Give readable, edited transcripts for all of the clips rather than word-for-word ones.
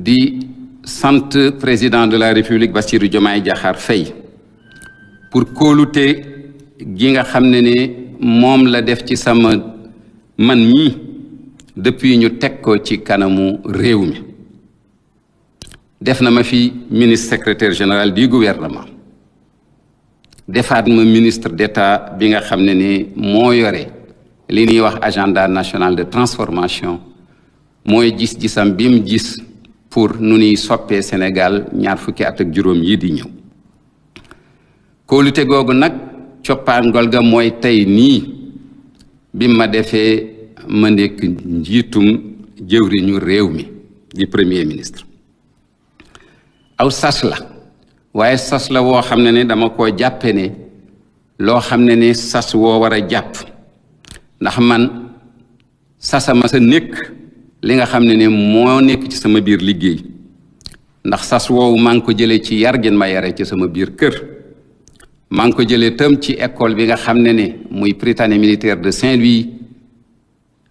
di sant président de la République Bassirou Diomaye Diakhar Faye pour kóolute gi nga xam ne moom la def ci sama man mii depuis ñu teg ko ci kanamu réew mi. def na ma fi ministre secrétaire général du gouvernement defaat ma ministre d'État bi nga xam ne moo yore li ñuy wax agenda national de transformation mooy gis-gisam bi mu gis pour nu ñuy soppee Sénégal ñaar fukki at ak juróom yi di ñëw. kóolute googu nag coppaangol ga mooy tey nii bi ma defee ma nekk njiitum jëwriñu réew mi di premier ministre. aw sas la waaye sas la woo xam ne dama ko jàppe ne loo xam ne sas woo war a jàpp ndax man sasama sa nekk li nga xam ne moo nekk ci sama biir liggéey ndax sas woowu maa ngi ko jëlee ci yar gin ma yare ci sama biir kër maa ngi ko jëlee tam ci école bi nga xam ne muy Prytanée militaire de Saint-Louis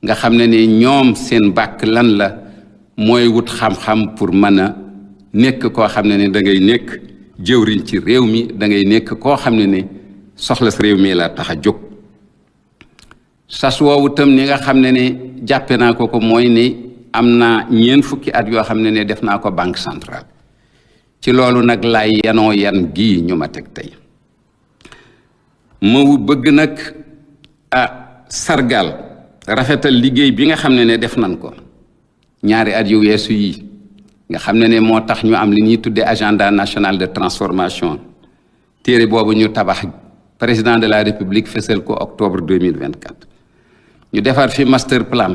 nga xam ne ñoom seen bàkk lan la mooy wut xam-xam pour mën a nekk koo xam ne da ngay nekk jëwriñ ci réew mi da ngay nekk koo xam ne soxla sa réew mi la tax a jóg. sas woowu tam ni nga xam ne jàppe naa ko mooy ne am naa ñeent fukki at yoo xam ne def naa ko banque centrale ci loolu nag laay yanoo yan gii ñu ma teg tey ma bëgg nag sargal rafetal liggéey bi nga xam ne def nañ ko ñaari at yu weesu yi nga xam ne moo tax ñu am li ñuy tuddee agenda national de transformation téere boobu ñu tabax président de la république fësal ko octobre 2024 ñu defar fi master plan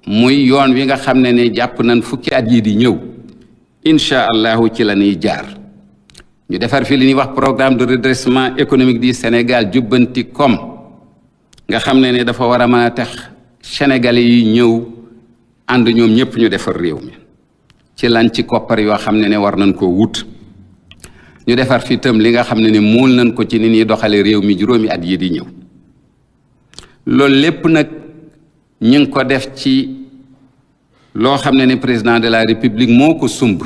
muy yoon wi nga xam ne jàpp nañ fukki at yi di ñëw incha allahu ci la ñuy jaar ñu defar fi li ñuy wax programme de redressement économique du Sénégal jubbanti kom nga xam ne dafa war a mën a tax sénégalais yi ñëw ànd ñoom ñëpp ñu defar réew mi ci lan ci koppar yoo xam ne war nañ koo wut ñu defar fi itam li nga xam ne muul nañ ko ci ni ñuy doxale réew mi juróomi at yi di ñëw loolu lépp nag ñu ngi ko def ci loo xam ne président de la république moo ko sumb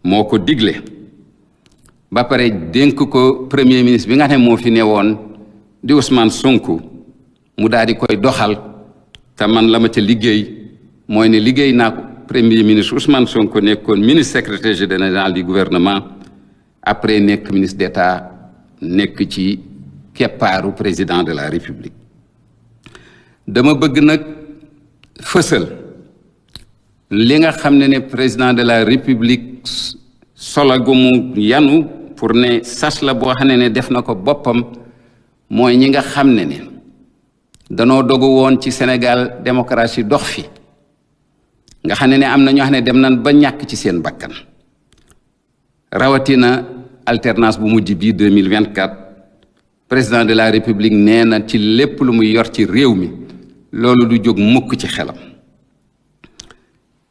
moo ko digle ba pare dénk ko premier ministre bi nga xam ne moo fi newoon di Ousmane Sonko mu daal di koy doxal te man la ma ca liggéey mooy ne liggéey naa ko premier ministre Ousmane Sonko nekkoon ministre secrétaire général du gouvernement après nekk ministre d'État nekk ci keppaaru président de la république dama bëgg nag fësal li nga xam ne président de la république solagumu yanu pour ne sas la boo xam ne def na ko boppam mooy ñi nga xam ne danoo dogu woon ci Sénégal démocratie dox fi nga xam ne am na ñoo xam ne dem nañ ba ñàkk ci seen bakkan rawatina alternance bu mujj bii 2024 président de la république nee na ci lépp lu muy yor ci réew mi loolu du jóg mukk ci xelam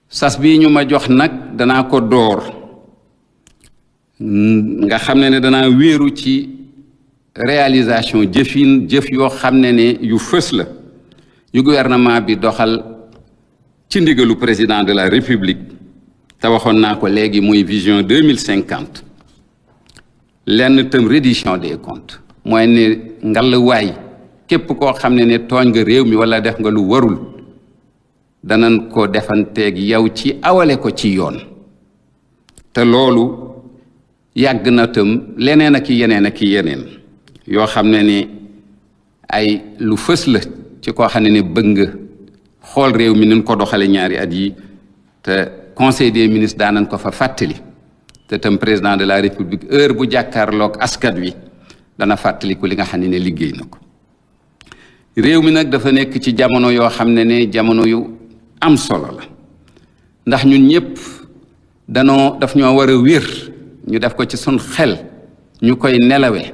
sas bii ñu ma jox nag danaa ko door nga xam ne danaa wéeru ci réalisation jëf yoo xam ne yu fës la yu gouvernement bi doxal ci ndigalu président de la république te waxoon naa ko léegi muy vision 2050 lenn tam reddition des comptes mooy ne ngalawaay képp koo xam ne tooñ nga réew mi wala def nga lu warul danañ ko defanteeg yow ci awale ko ci yoon te loolu yàgg na tam leneen ak yeneen yoo xam ne ay lu fës la ci koo xam ne bëgg nga xool réew mi nañ ko doxale ñaari at yi te conseil des ministres daanañ ko fa fàttali te tam président de la république heure bu jàkkaarloog askan wi dana fàttaliku li nga xam ne liggéey na ko réew mi nag dafa nekk ci jamono yoo xam ne jamono yu am solo la ndax ñun ñëpp daf ñoo war a wér ñu def ko ci sun xel ñu koy nelawee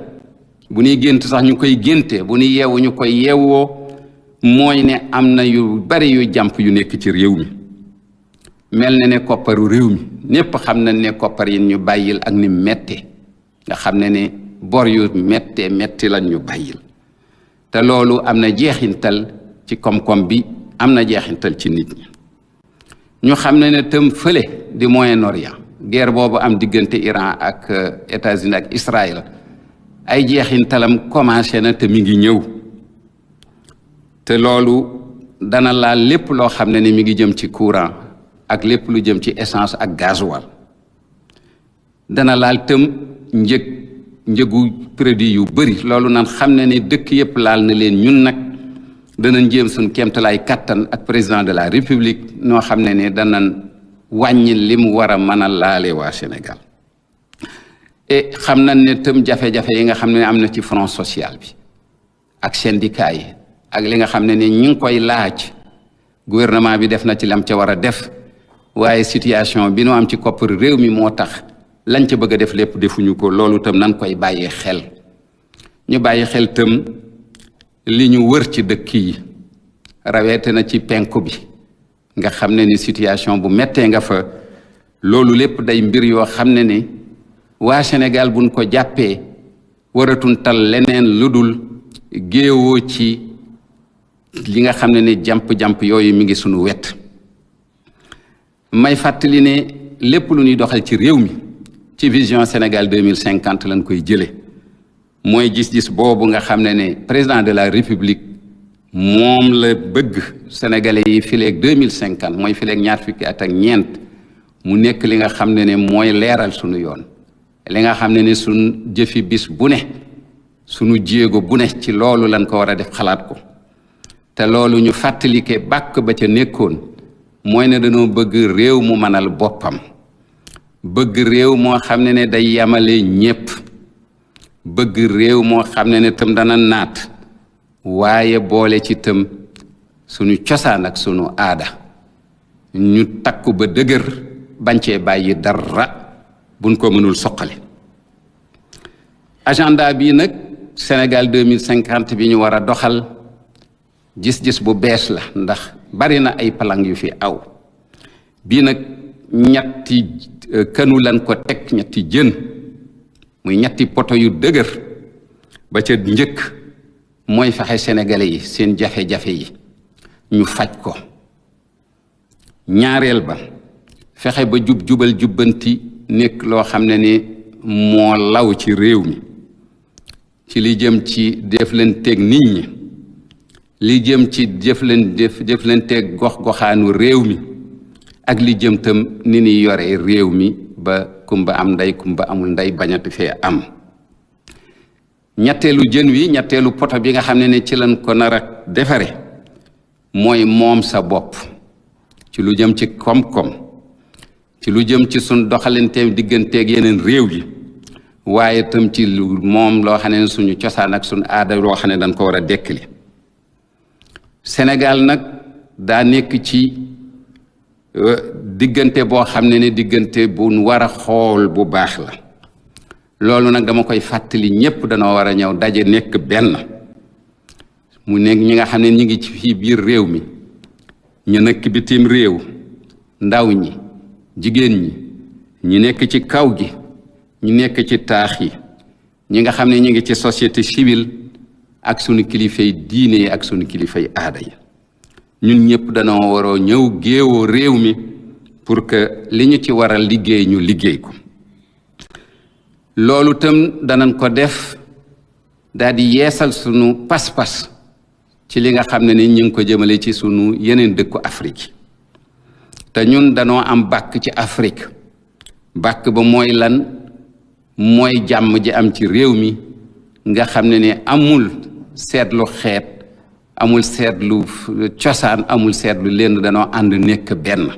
bu ñuy gént sax ñu koy génte bu ñuy yeewu ñu koy yeewoo mooy ne am na yu bari yu jàmp yu nekk ci réew mi mel na ne kopparu réew mi ñépp xam nañ ne koppar yi ñu bàyyil ak ni mette nga xam ne bor yu metti lañ ñu bàyyil te loolu am na jeexintal ci koom-koom bi am na jeexintal ci nit ñi ñu xam ne tam fële di Moyen-Orient guerre boobu am diggante Iran ak États-Unis ak Israël ay jeexintalam commencé na te mi ngi ñëw te loolu dana laal lépp loo xam ne ni mi ngi jëm ci courant ak lépp lu jëm ci essence ak gasoil dana laal tam njëgu produit yu bëri loolu nan xam ne ni dëkk yëpp laal na leen ñun nag danañ jéem suñ kéemtalaay kattan ak président de la république noo xam ne ni danañ wàññi li mu war a mën a laale waa Sénégal et xam nañ ne tam jafe-jafe yi nga xam ne am na ci front social bi ak syndicat yi ak li nga xam ne ni ñu ngi koy laaj gouvernement bi def na ci lam ca war a def waaye situation bi nu am ci koppar réew mi moo tax lañ ca bëgg a def lépp defuñu ko loolu tam nan koy bàyyee xel ñu bàyyi xel tam li ñu wër ci dëkk yi rawete na ci penku bi nga xam ne ni situation bu mettee nga fa loolu lépp day mbir yoo xam ne ni waa Sénégal buñ ko jàppee waratun tal leneen lu dul géewoo ci li nga xam ne ni jàmp-jàmp yooyu mi ngi sunu wet may fàttali ne lépp lu ñuy doxal ci réew mi ci vision Sénégal 2050 lañ koy jële mooy gis-gis boobu nga xam ne ne président de la République moom la bëgg sénégalais yi fileeg 2050 mooy fileeg ñaar fukki at ak ñeent mu nekk li nga xam ne ne mooy leeral sunu yoon li nga xam ne ne sunu jëfi bis bu ne sunu jéego bu ne ci loolu lañ ko war a def xalaat ko te loolu ñu fàttalike bàkk ba ca nekkoon mooy ne dañoo bëgg réew mu mënal boppam bëgg réew moo xam ne ne day yamale ñépp bëgg réew moo xam ne ne tam dana naat waaye boole ci tam sunu cosaan ak sunu aada ñu takku ba dëgër bañ cee bàyyi dara buñ ko mënul soqali agenda bii nag Sénégal 2050 bi ñu war a doxal gis-gis bu bees la ndax bari na ay palang yu fi aw bii nag ñetti kënu lan ko teg ñetti jën muy ñetti poto yu dëgër ba ca njëkk mooy fexe sénégalais yi seen jafe-jafe yi ñu faj ko ñaareel ba fexe ba jubal jubbanti nekk loo xam ne ni moo law ci réew mi ci li jëm ci jëflanteeg nit ñi li jëm ci jëflanteeg gox-goxaanu réew mi ak li jëm tam ni ni yore réew mi ba kumba am ndey kumba amul ndey bañati fee am ñetteelu jën wi ñetteelu poto bi nga xam ne ci lañ ko nar a defare mooy moom sa bopp ci lu jëm ci koom-koom ci lu jëm ci sun doxalanteem digganteeg yeneen réew yi waaye tam ci lu moom loo xam ne suñu cosaan ak suñu aada loo xam ne dañ ko war a dekkali Sénégal nag daa nekk ci diggante boo xam ne diggante bu war a xool bu baax la loolu nag dama koy fàttali ñépp danoo war a ñëw daje nekk benn mu nekk ñi nga xam ne ñi ngi ci fii biir réew mi ñu nekk bitim réew ndaw ñi jigéen ñi ñi nekk ci kaw gi ñi nekk ci taax yi ñi nga xam ne ñi ngi ci société civile ak sunu kilifay diine yi ak sunu kilifay aada yi ñun ñëpp danoo waroo ñëw géewoo réew mi pour que li ñu ci war a liggéey ñu liggéey ko loolu tam danañ ko def daal di yeesal sunu pas-pas ci li nga xam ne ni ñu ngi ko jëmale ci sunu yeneen dëkku Afrique te ñun danoo am bàkk ci Afrique bàkk ba mooy lan mooy jàmm ji am ci réew mi nga xam ne amul seetlu xeet amul seetlu cosaan amul seetlu lenn danoo ànd nekk benn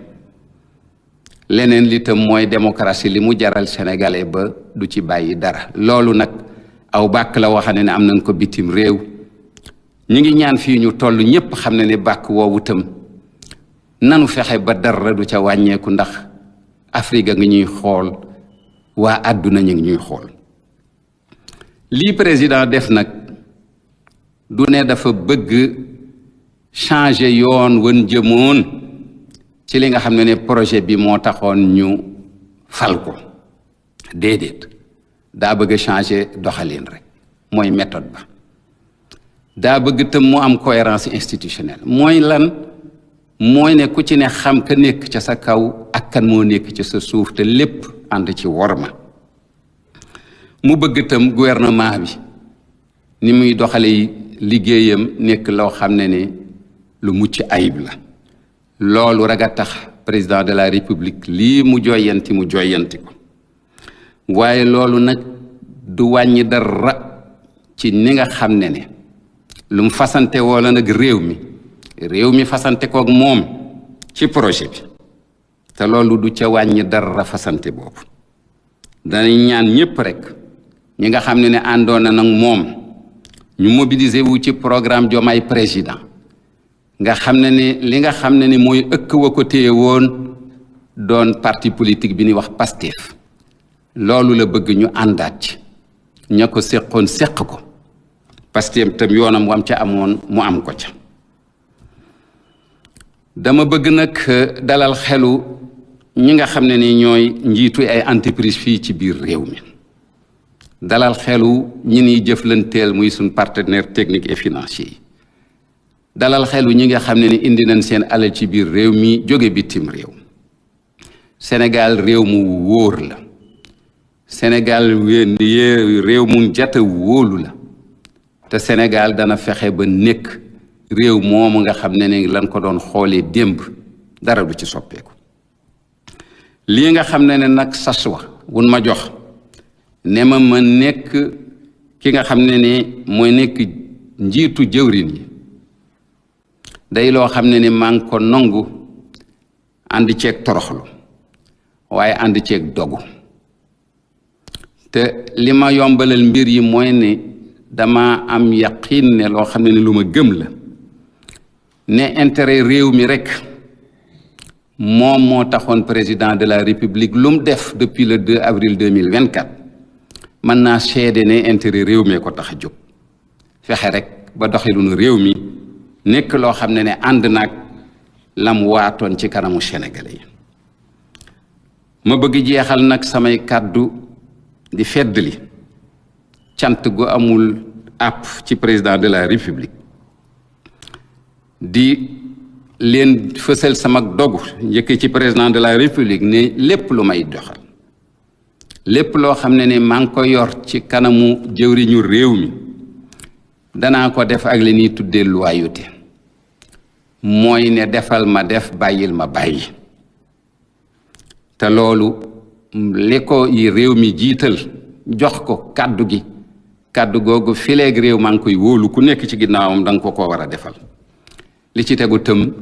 leneen li tam mooy démocratie li mu jaral sénégalais ba du ci bàyyi dara loolu nag aw bàkk la wax ne am nañ ko bitim réew ñu ngi ñaan fii ñu toll ñépp xam ne bàkk woowu tam nanu fexe ba dara du ca wàññeeku ndax Afrique nga ñuy xool waa àdduna ñu ngi ñuy xool lii président def nag du ne dafa bëgg changer yoon wan jëmoon ci li nga xam ne projet bi moo taxoon ñu fal ko déedéet daa bëgg changer doxalin rek mooy méthode ba daa bëgg tam mu am cohérence institutionnelle mooy lan mooy ne ku ci ne xam ka nekk ca sa kaw ak kan moo nekk ca sa suuf te lépp ànd ci worma. mu bëgg itam gouvernement bi ni muy doxale liggéeyam nekk loo xam ne lu mucc ayib la. loolu rek a tax président de la république lii mu joyanti ko waaye loolu nag du wàññi dara ci ni nga xam ne lu mu fasante wala nag réew mi fasante koog moom ci projet bi te loolu du ca wàññi dara fasante boobu. danañ ñaan ñépp rek ñi nga xam ne àndoon na nag moom ñu mobiliser wu ci programme Diomaye président nga xam ne li nga xam ne mooy ëkk wa ko téye woon doon parti politique bi ñuy wax Pastef loolu la bëgg ñu àndaat ci ña ko séqoon séq ko Pastef tam yoonam wam ca amoon mu am ko ca. dama bëgg nag dalal xelu ñi nga xam ne ñooy njiitu ay entreprise fii ci biir réew mi dalal xelu ñi niy jëflanteel muy suñ partenaire technique et financier yi dalal xelu ñi nga xam ne indi nañ seen alal ci biir réew mi jóge bitim réew. Sénégal réew mu wóor la. Sénégal réew mu jata wóolu la te Sénégal dana fexe ba nekk réew moomu nga xam ne lan ko doon xoolee démb dara du ci soppeeku. lii nga xam ne nag sas wa wun ma jox ne ma nekk ki nga xam ne mooy nekk njiitu jëwrin yi day loo xam ne maa ngi ko nangu ànd ceeg toroxlu waaye ànd ceeg dogu te li ma yombalal mbir yi mooy ne dama am yaqiin ne loo xam ne lu ma gëm la ne intérêt réew mi rek moom moo taxoon président de la république lu mu def depuis le 2 avril 2024 mën naa seede ne intérêt réew mi ko tax a jóg fexe rek ba doxalinu réew mi nekk loo xam ne ànd naag lam waatoon ci kanamu Sénégalais yi. ma bëgg jeexal nag samay kàddu di feddali cant gu amul àpp ci président de la république di leen fësal sama dogu njëkk ci président de la république ne lépp lu may doxal lépp loo xam ne maa ngi ko yor ci kanamu jëwriñu réew mi danaa ko def ak li ñuy tuddee loyauté mooy ne defal ma def bàyyil ma bàyyi te loolu li ko yi réew mi jiital jox ko kàddu gi kàddu googu fileeg réew maa ngi koy wóolu ku nekk ci ginnaawam danga ko war a defal li ci tegu tëm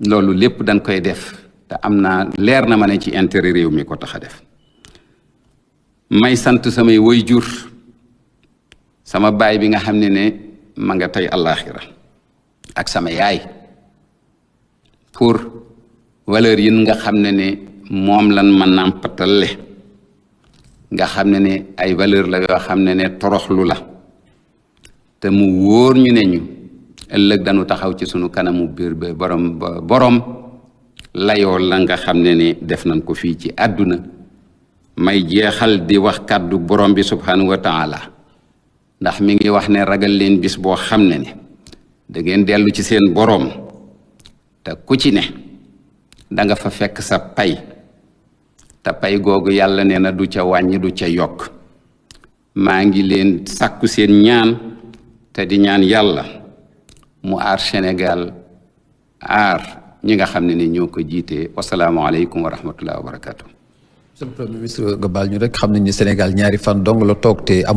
loolu lépp dañ koy def te am naa leer na ma ne ci intérêt réew mi ko tax a def. may sant samay waajur sama baay bi nga xam ne ma nga tey àllaaxira ak sama yaay pour valeur yi nga xam ne moom lan ma nàmpatale nga xam ne ay valeur la yoo xam ne toroxlu la te mu wóor ñu ne ñu ëllëg dañu taxaw ci sunu kanamu biir ba borom layoo la nga xam ne def nañ ko fii ci àdduna. may jeexal di wax kàddu borom bi subhanahu wa taala ndax mi ngi wax ne ragal leen bis boo xam ne da ngeen dellu ci seen borom te ku ci ne da nga fa fekk sa pay te pay googu yàlla nee na du ca wàññi du ca yokk. maa ngi leen sàkku seen ñaan te di ñaan yàlla mu aar Sénégal aar ñi nga xam ne ñoo ko jiite. wasalaamaaleykum wa rahmatullahi wa barakatuh. Monsieur le Premier ministre nga baal ñu rek xam nañ ne Sénégal ñaari fan dong la toog te amul